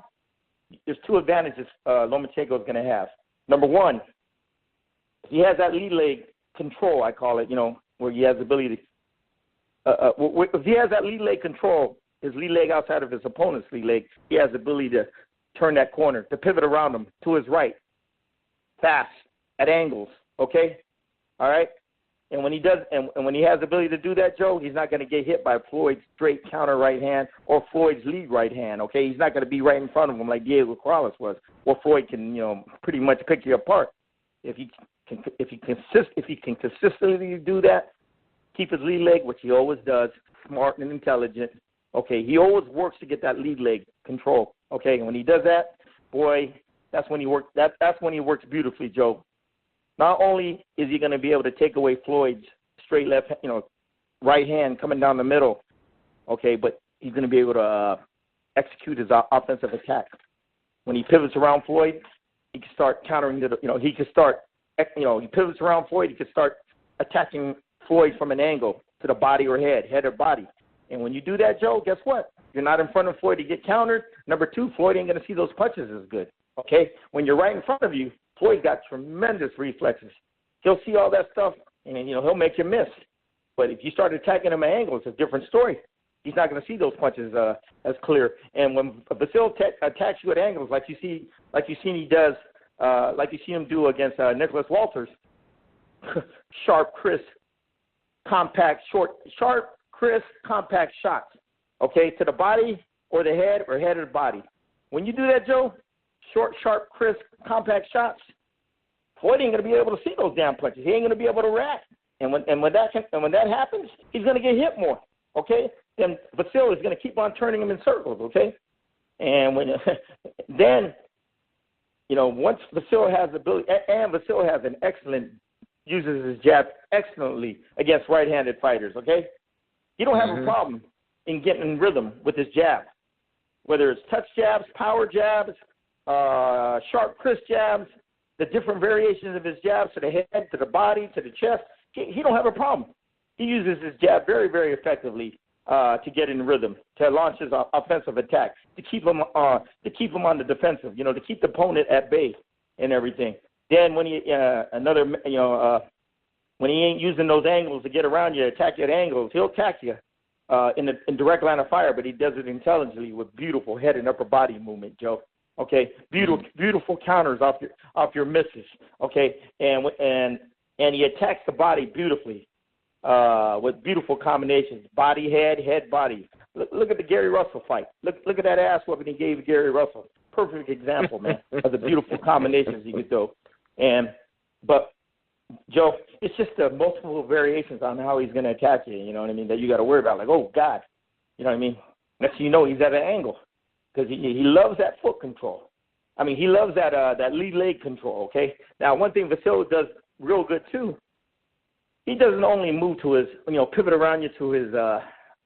there's two advantages Lomachenko is going to have. Number one, if he has that lead leg control, I call it, where he has the ability to, if he has that lead leg control, his lead leg outside of his opponent's lead leg, he has the ability to turn that corner, to pivot around him to his right, fast, at angles, okay? All right? And when he does, and when he has the ability to do that, Joe, he's not going to get hit by Floyd's straight counter right hand or Floyd's lead right hand, okay? He's not going to be right in front of him like Diego Corrales was, where Floyd can, pretty much pick you apart. If he can consistently do that, keep his lead leg, which he always does, smart and intelligent, Okay, he always works to get that lead leg control. Okay, and when he does that, boy, that's when he works. That's when he works beautifully, Joe. Not only is he going to be able to take away Floyd's straight left, right hand coming down the middle, okay, but he's going to be able to execute his offensive attack. When he pivots around Floyd, he can start countering he pivots around Floyd, he can start attacking Floyd from an angle to the body or head or body. And when you do that, Joe, guess what? You're not in front of Floyd to get countered. Number two, Floyd ain't going to see those punches as good, okay? When you're right in front of you, Floyd got tremendous reflexes. He'll see all that stuff, and he'll make you miss. But if you start attacking him at angles, it's a different story. He's not going to see those punches as clear. And when Vasyl attacks you at angles, like you see him do against Nicholas Walters, sharp, crisp, compact shots, okay, to the body or the head or head or the body. When you do that, Joe, short, sharp, crisp, compact shots, Floyd ain't going to be able to see those damn punches. He ain't going to be able to react. And when that happens, he's going to get hit more, okay? Then Vasyl is going to keep on turning him in circles, okay? And once Vasyl has the ability, and Vasyl has uses his jab excellently against right-handed fighters, okay? You don't have a problem in getting in rhythm with his jab, whether it's touch jabs, power jabs, sharp, crisp jabs, the different variations of his jabs to the head, to the body, to the chest. He don't have a problem. He uses his jab very, very effectively to get in rhythm, to launch his offensive attack, to keep him on the defensive, to keep the opponent at bay and everything. Then when when he ain't using those angles to get around you, attack you at angles, he'll attack you in direct line of fire, but he does it intelligently with beautiful head and upper body movement, Joe. Okay, beautiful counters off your misses. Okay, and he attacks the body beautifully with beautiful combinations: body, head, body. Look at the Gary Russell fight. Look at that ass whooping he gave Gary Russell. Perfect example, man, of the beautiful combinations he could do. But Joe, it's just the multiple variations on how he's going to attack you. You know what I mean? That you got to worry about. Like, oh God, you know what I mean? Next thing you know, he's at an angle because he loves that foot control. I mean, he loves that lead leg control. Okay. Now, one thing Vasyl does real good too. He doesn't only move to his, pivot around you to his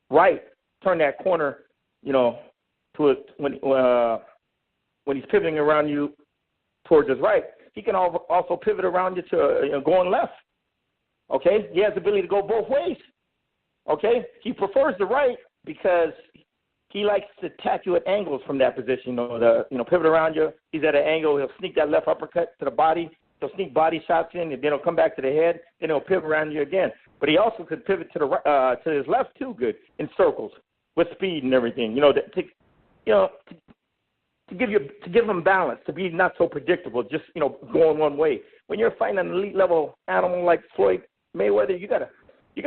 right, turn that corner, to it when he's pivoting around you towards his right. He can also pivot around you to going left. Okay, he has the ability to go both ways. Okay, he prefers the right because he likes to attack you at angles from that position. Pivot around you. He's at an angle. He'll sneak that left uppercut to the body. He'll sneak body shots in, and then he'll come back to the head. Then he'll pivot around you again. But he also could pivot to the to his left too, good in circles with speed and everything. To give him balance, to be not so predictable, just going one way. When you're fighting an elite level animal like Floyd Mayweather, you gotta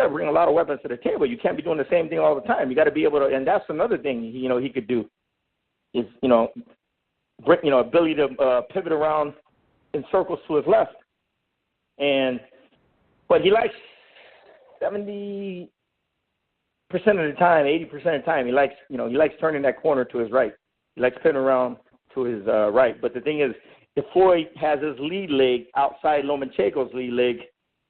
bring a lot of weapons to the table. You can't be doing the same thing all the time. You got to be able to, and that's another thing he could do is bring ability to pivot around in circles to his left, but he likes 70% of the time, 80% of the time, he likes turning that corner to his right. He likes pivoting around to his right. But the thing is, if Floyd has his lead leg outside Lomachenko's lead leg,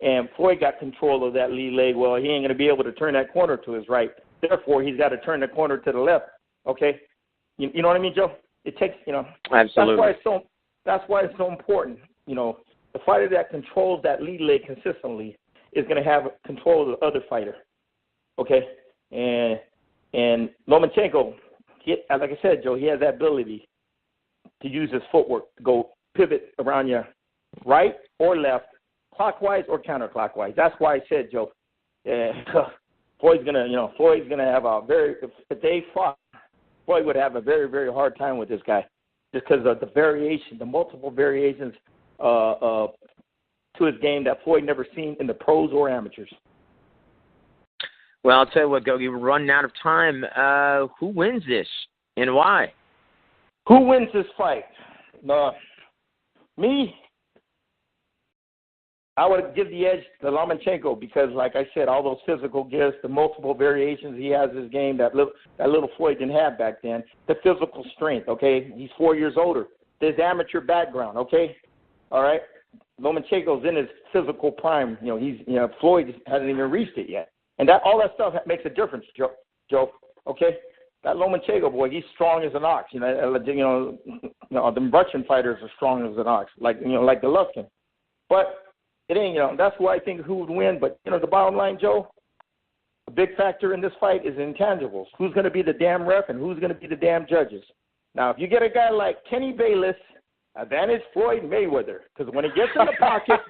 and Floyd got control of that lead leg, well, he ain't going to be able to turn that corner to his right. Therefore, he's got to turn the corner to the left. Okay? You know what I mean, Joe? It takes, Absolutely. That's why it's so important. The fighter that controls that lead leg consistently is going to have control of the other fighter. Okay? And Lomachenko, like I said, Joe, he has that ability to use his footwork to go pivot around you right or left, clockwise or counterclockwise. That's why I said, Joe, Floyd's gonna have if they fought, Floyd would have a very, very hard time with this guy just because of the multiple variations to his game that Floyd never seen in the pros or amateurs. Well, I'll tell you what, Gogue, we're running out of time. Who wins this and why? Who wins this fight? Me? I would give the edge to Lomachenko because, like I said, all those physical gifts, the multiple variations he has in his game that little Floyd didn't have back then, the physical strength, okay? He's 4 years older. His amateur background, okay? All right? Lomachenko's in his physical prime. Floyd hasn't even reached it yet. And all that stuff makes a difference, Joe, okay? That Lomachenko boy, he's strong as an ox. The Russian fighters are strong as an ox, like Golovkin. But it ain't, that's why I think who would win. But, the bottom line, Joe, a big factor in this fight is intangibles. Who's going to be the damn ref and who's going to be the damn judges? Now, if you get a guy like Kenny Bayless, advantage Floyd Mayweather. Because when he gets in the pocket,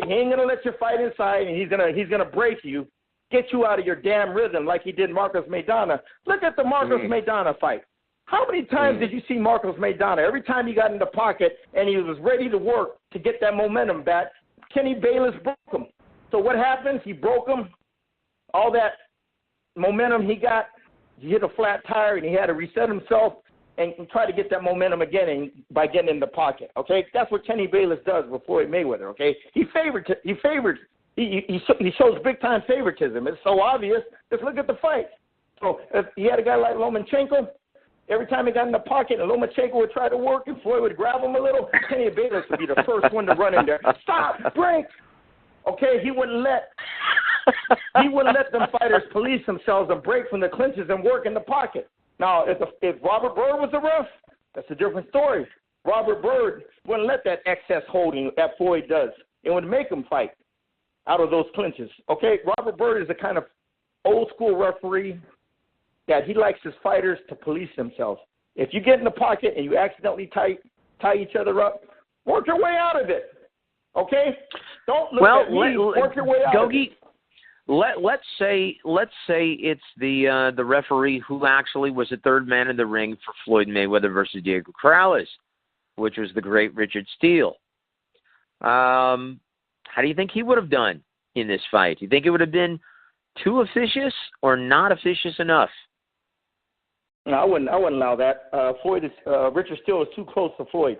he ain't going to let you fight inside, and he's gonna break you, get you out of your damn rhythm like he did Marcos Maidana. Look at the Marcos Maidana fight. How many times did you see Marcos Maidana? Every time he got in the pocket and he was ready to work to get that momentum back, Kenny Bayless broke him. So what happens? He broke him. All that momentum he got, he hit a flat tire, and he had to reset himself and try to get that momentum again by getting in the pocket. Okay, that's what Kenny Bayless does with Floyd Mayweather. Okay, he shows big time favoritism. It's so obvious. Just look at the fight. So if you had a guy like Lomachenko, every time he got in the pocket and Lomachenko would try to work and Floyd would grab him a little, Kenny Bayless would be the first one to run in there. Stop, break. Okay, he wouldn't let them fighters police themselves and break from the clinches and work in the pocket. Now, if Robert Byrd was the ref, that's a different story. Robert Byrd wouldn't let that excess holding that Floyd does. It would make him fight out of those clinches. Okay, Robert Byrd is the kind of old school referee that he likes his fighters to police themselves. If you get in the pocket and you accidentally tie each other up, work your way out of it. Okay? Don't look at me. Work your way out of it. Let's say it's the referee who actually was the third man in the ring for Floyd Mayweather versus Diego Corrales, which was the great Richard Steele. How do you think he would have done in this fight? Do you think it would have been too officious or not officious enough? No, I wouldn't allow that. Richard Steele is too close to Floyd.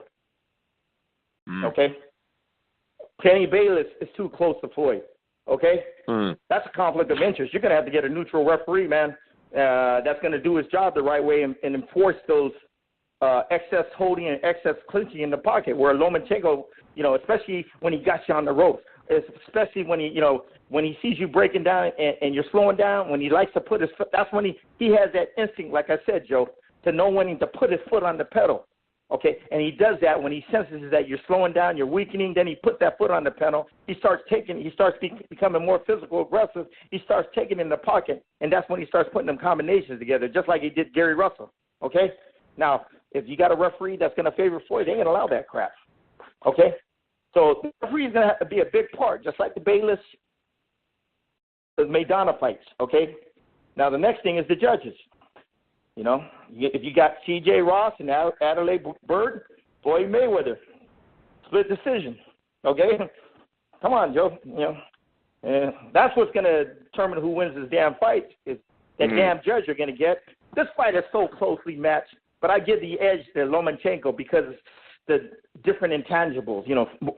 Okay? Kenny Bayless is too close to Floyd. Okay? That's a conflict of interest. You're going to have to get a neutral referee, man, that's going to do his job the right way and enforce those excess holding and excess clinching in the pocket, where Lomachenko, especially when he got you on the ropes, especially when he sees you breaking down and you're slowing down, when he likes to put his foot, that's when he has that instinct, like I said, Joe, to know when to put his foot on the pedal. Okay, and he does that when he senses that you're slowing down, you're weakening. Then he puts that foot on the pedal. He starts becoming more physical aggressive. He starts taking in the pocket, and that's when he starts putting them combinations together, just like he did Gary Russell. Okay, now if you got a referee that's going to favor Floyd, they ain't gonna allow that crap. Okay, so the referee is going to have to be a big part, just like the Bayless, the Maidana fights. Okay, now the next thing is the judges. If you got C.J. Ross and Adelaide Byrd, Floyd Mayweather, split decision. Okay, come on, Joe. And that's what's going to determine who wins this damn fight. Is that damn judge you're going to get? This fight is so closely matched, but I give the edge to Lomachenko because the different intangibles.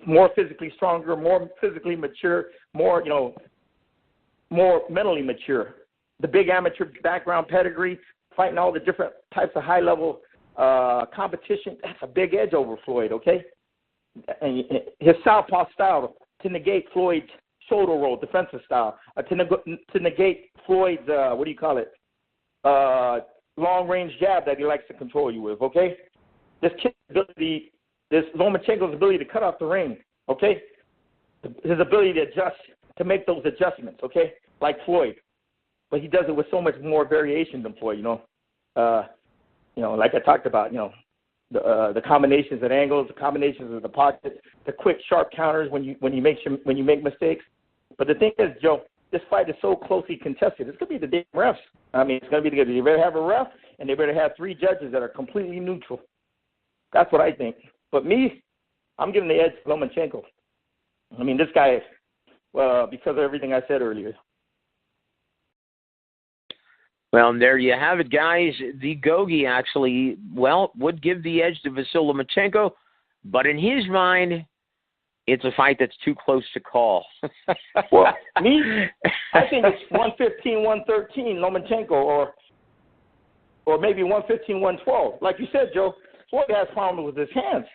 More physically stronger, more physically mature, more mentally mature. The big amateur background pedigree. Fighting all the different types of high-level competition, that's a big edge over Floyd, okay? And his southpaw style to negate Floyd's shoulder roll, defensive style, to negate Floyd's, long-range jab that he likes to control you with, okay? This Lomachenko's ability to cut off the ring, okay? His ability to adjust, to make those adjustments, okay? Like Floyd. But he does it with so much more variation than Floyd, like I talked about, the combinations at angles, the combinations of the pocket, the quick, sharp counters when you make mistakes. But the thing is, Joe, this fight is so closely contested. It's going to be the damn refs. I mean, it's going to be they better have a ref, and they better have three judges that are completely neutral. That's what I think. But me, I'm giving the edge to Lomachenko. I mean, this guy is, because of everything I said earlier. Well, and there you have it, guys. The Gogue actually, would give the edge to Vasyl Lomachenko, but in his mind, it's a fight that's too close to call. Well, I think it's 115, 113, Lomachenko, or maybe 115, 112. Like you said, Joe, Floyd has problems with his hands.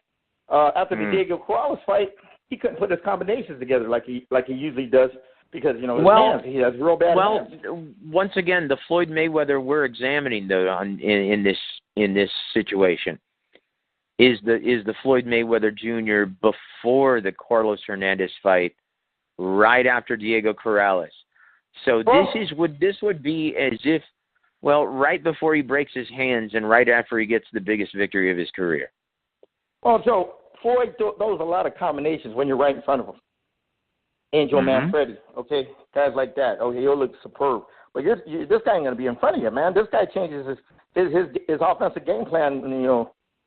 After the Diego Corrales fight, he couldn't put his combinations together like he usually does because, his hands, he has real bad hands. Well, once again, the Floyd Mayweather we're examining, though, in this situation is the Floyd Mayweather Jr. before the Carlos Hernandez fight, right after Diego Corrales. So this would be as if, well, right before he breaks his hands and right after he gets the biggest victory of his career. Well, Joe, Floyd throws a lot of combinations when you're right in front of him. Angel Manfredi, okay? Guys like that. Okay, he'll look superb. But this guy ain't going to be in front of you, man. This guy changes his offensive game plan,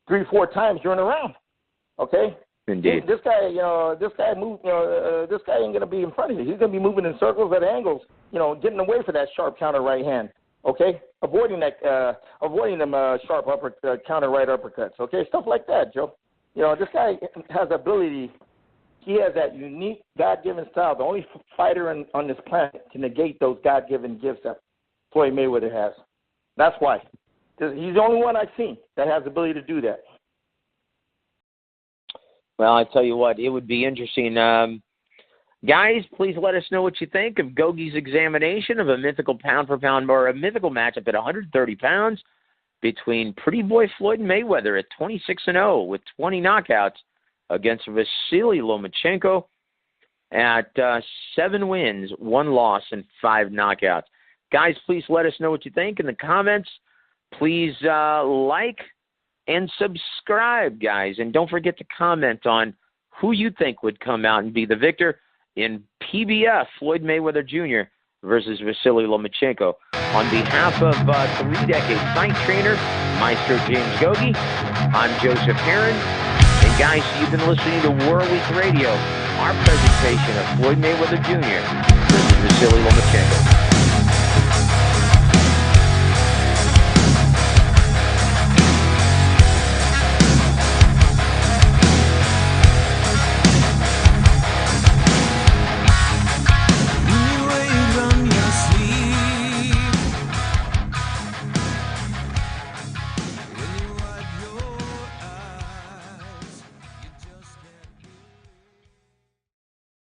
3-4 times during a round. Okay? Indeed. This guy ain't going to be in front of you. He's going to be moving in circles at angles, getting away for that sharp counter right hand. Okay? Avoiding them sharp counter right uppercuts. Okay? Stuff like that, Joe. This guy has ability. He has that unique God-given style. The only fighter on this planet to negate those God-given gifts that Floyd Mayweather has. That's why. He's the only one I've seen that has the ability to do that. Well, I tell you what, it would be interesting. Guys, please let us know what you think of Gogue's examination of a mythical pound-for-pound or a mythical matchup at 130 pounds between Pretty Boy Floyd Mayweather at 26-0 with 20 knockouts against Vasyl Lomachenko at 7 wins, 1 loss, and 5 knockouts. Guys, please let us know what you think in the comments. Please like and subscribe, guys. And don't forget to comment on who you think would come out and be the victor in PBF, Floyd Mayweather Jr. versus Vasyl Lomachenko. On behalf of 3-decade fight trainer, Maestro James Gogue, I'm Joseph Herron. And guys, you've been listening to War Week Radio, our presentation of Floyd Mayweather Jr. versus Vasyl Lomachenko.